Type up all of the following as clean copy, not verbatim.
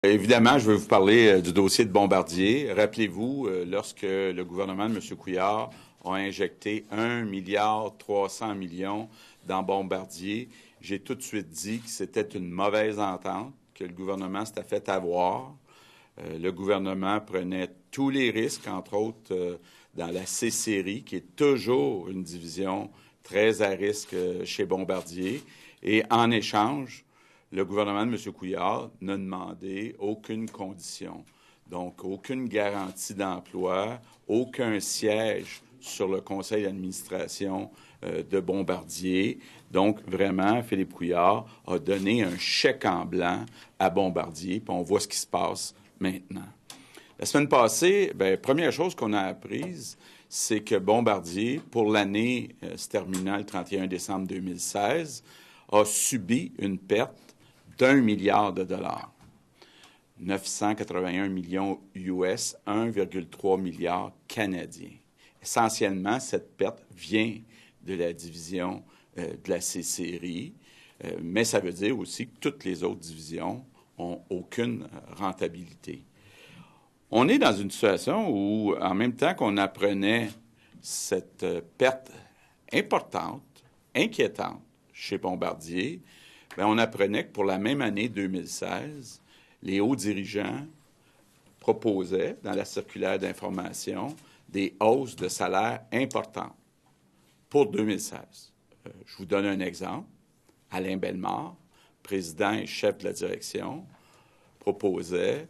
Évidemment, je veux vous parler du dossier de Bombardier. Rappelez-vous, lorsque le gouvernement de M. Couillard a injecté 1,3 milliard dans Bombardier, j'ai tout de suite dit que c'était une mauvaise entente, que le gouvernement s'était fait avoir. Le gouvernement prenait tous les risques, entre autres dans la C-Série, qui est toujours une division très à risque chez Bombardier. Et en échange, le gouvernement de M. Couillard n'a demandé aucune condition. Donc, aucune garantie d'emploi, aucun siège sur le conseil d'administration de Bombardier. Donc, vraiment, Philippe Couillard a donné un chèque en blanc à Bombardier, puis on voit ce qui se passe maintenant. La semaine passée, première chose qu'on a apprise, c'est que Bombardier, pour l'année se terminant le 31 décembre 2016, a subi une perte d'1 milliard de dollars. 981 millions US, 1,3 milliard canadien. Essentiellement, cette perte vient de la division de la C-Série, mais ça veut dire aussi que toutes les autres divisions n'ont aucune rentabilité. On est dans une situation où, en même temps qu'on apprenait cette perte importante, inquiétante chez Bombardier, on apprenait que pour la même année 2016, les hauts dirigeants proposaient, dans la circulaire d'information, des hausses de salaire importantes pour 2016. Je vous donne un exemple. Alain Bellemare, président et chef de la direction, proposait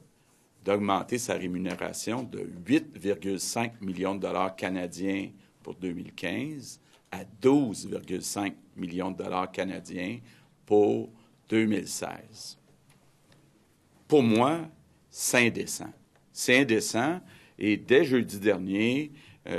d'augmenter sa rémunération de 8,5 millions de dollars canadiens pour 2015 à 12,5 millions de dollars canadiens pour 2016. Pour moi, c'est indécent. C'est indécent et dès jeudi dernier,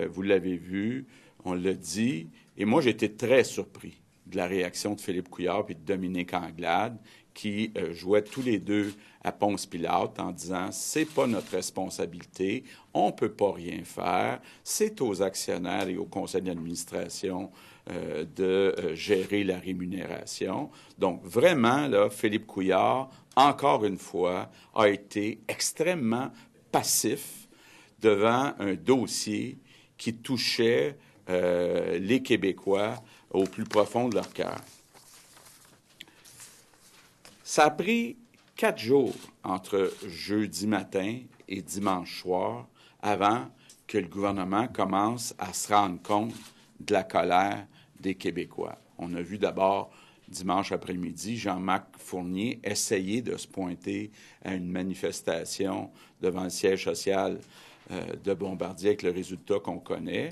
vous l'avez vu, on l'a dit, et moi j'ai été très surpris de la réaction de Philippe Couillard et de Dominique Anglade qui jouaient tous les deux à Ponce-Pilate en disant « c'est pas notre responsabilité, on peut pas rien faire, c'est aux actionnaires et au conseil d'administration de gérer la rémunération. » Donc vraiment, là, Philippe Couillard, encore une fois, a été extrêmement passif devant un dossier qui touchait les Québécois au plus profond de leur cœur. Ça a pris 4 jours entre jeudi matin et dimanche soir avant que le gouvernement commence à se rendre compte de la colère des Québécois. On a vu d'abord dimanche après-midi Jean-Marc Fournier essayer de se pointer à une manifestation devant le siège social de Bombardier avec le résultat qu'on connaît.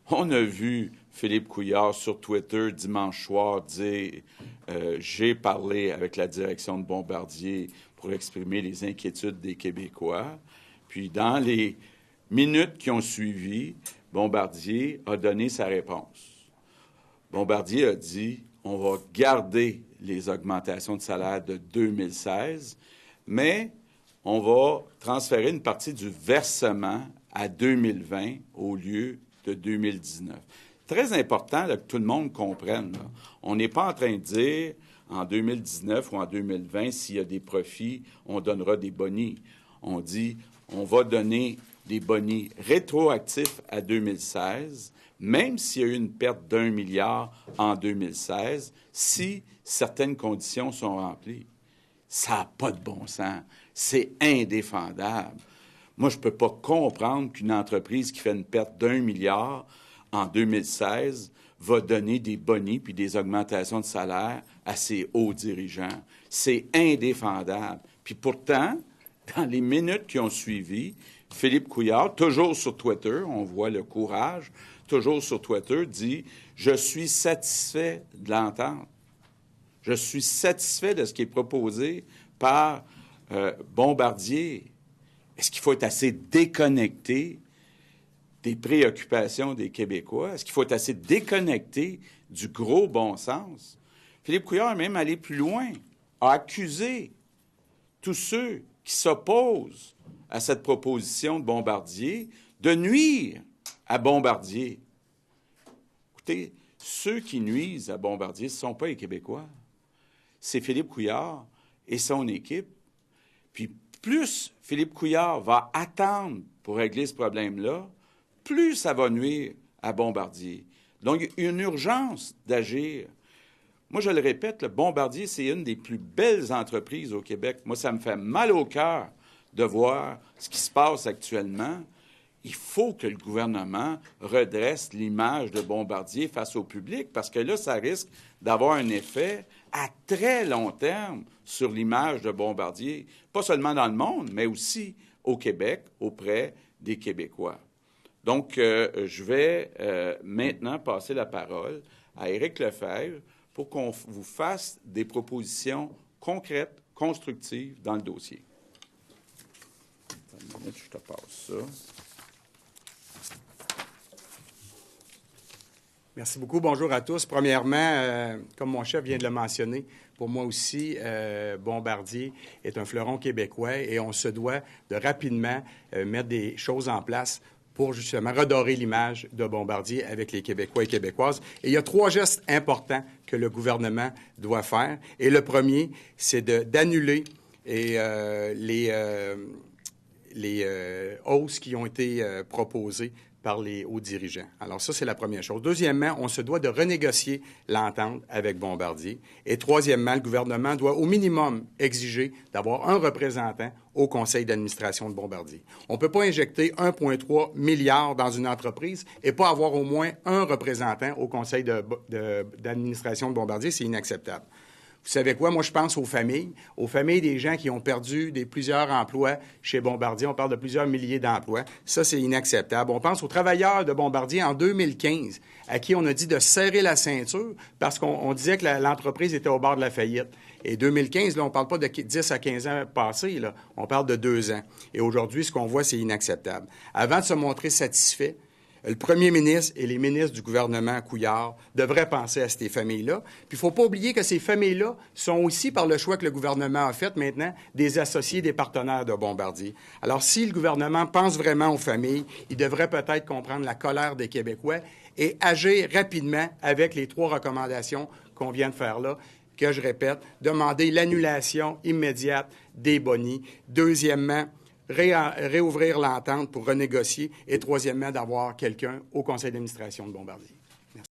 On a vu Philippe Couillard sur Twitter dimanche soir dire j'ai parlé avec la direction de Bombardier pour exprimer les inquiétudes des Québécois. Puis dans les minutes qui ont suivi, Bombardier a donné sa réponse. Bombardier a dit on va garder les augmentations de salaire de 2016, mais on va transférer une partie du versement à 2020 au lieu de 2019. Très important là, que tout le monde comprenne. Là. On n'est pas en train de dire en 2019 ou en 2020, s'il y a des profits, on donnera des bonis. On dit on va donner des bonis rétroactifs à 2016, même s'il y a eu une perte d'1 milliard en 2016, si certaines conditions sont remplies. Ça n'a pas de bon sens. C'est indéfendable. Moi, je ne peux pas comprendre qu'une entreprise qui fait une perte d'1 milliard en 2016 va donner des bonis puis des augmentations de salaire à ses hauts dirigeants. C'est indéfendable. Puis pourtant, dans les minutes qui ont suivi, Philippe Couillard, toujours sur Twitter, on voit le courage, toujours sur Twitter, dit « Je suis satisfait de l'entente. Je suis satisfait de ce qui est proposé par Bombardier. » Est-ce qu'il faut être assez déconnecté des préoccupations des Québécois? Est-ce qu'il faut être assez déconnecté du gros bon sens? Philippe Couillard est même allé plus loin, a accusé tous ceux qui s'opposent à cette proposition de Bombardier de nuire à Bombardier. Écoutez, ceux qui nuisent à Bombardier, ce ne sont pas les Québécois. C'est Philippe Couillard et son équipe. Puis plus Philippe Couillard va attendre pour régler ce problème-là, plus ça va nuire à Bombardier. Donc, il y a une urgence d'agir. Moi, je le répète, le Bombardier, c'est une des plus belles entreprises au Québec. Moi, ça me fait mal au cœur de voir ce qui se passe actuellement. Il faut que le gouvernement redresse l'image de Bombardier face au public, parce que là, ça risque d'avoir un effet à très long terme sur l'image de Bombardier, pas seulement dans le monde, mais aussi au Québec, auprès des Québécois. Donc, je vais maintenant passer la parole à Éric Lefebvre pour qu'on vous fasse des propositions concrètes, constructives dans le dossier. Attends une minute, je te passe ça. Merci beaucoup. Bonjour à tous. Premièrement, comme mon chef vient de le mentionner, pour moi aussi, Bombardier est un fleuron québécois et on se doit de rapidement mettre des choses en place pour justement redorer l'image de Bombardier avec les Québécois et Québécoises. Et il y a 3 gestes importants que le gouvernement doit faire. Et le premier, c'est d'annuler les hausses qui ont été proposées par les hauts dirigeants. Alors ça, c'est la première chose. Deuxièmement, on se doit de renégocier l'entente avec Bombardier. Et troisièmement, le gouvernement doit au minimum exiger d'avoir un représentant au conseil d'administration de Bombardier. On ne peut pas injecter 1,3 milliard dans une entreprise et pas avoir au moins un représentant au conseil d'administration de Bombardier. C'est inacceptable. Vous savez quoi? Moi, je pense aux familles des gens qui ont perdu plusieurs emplois chez Bombardier. On parle de plusieurs milliers d'emplois. Ça, c'est inacceptable. On pense aux travailleurs de Bombardier en 2015, à qui on a dit de serrer la ceinture parce qu'on disait que l'entreprise était au bord de la faillite. Et 2015, là, on ne parle pas de 10 à 15 ans passés, là. On parle de 2 ans. Et aujourd'hui, ce qu'on voit, c'est inacceptable. Avant de se montrer satisfait, le premier ministre et les ministres du gouvernement Couillard devraient penser à ces familles-là. Puis il ne faut pas oublier que ces familles-là sont aussi, par le choix que le gouvernement a fait maintenant, des associés, des partenaires de Bombardier. Alors, si le gouvernement pense vraiment aux familles, il devrait peut-être comprendre la colère des Québécois et agir rapidement avec les 3 recommandations qu'on vient de faire là, que je répète, demander l'annulation immédiate des bonis. Deuxièmement, réouvrir l'entente pour renégocier. Et troisièmement, d'avoir quelqu'un au conseil d'administration de Bombardier.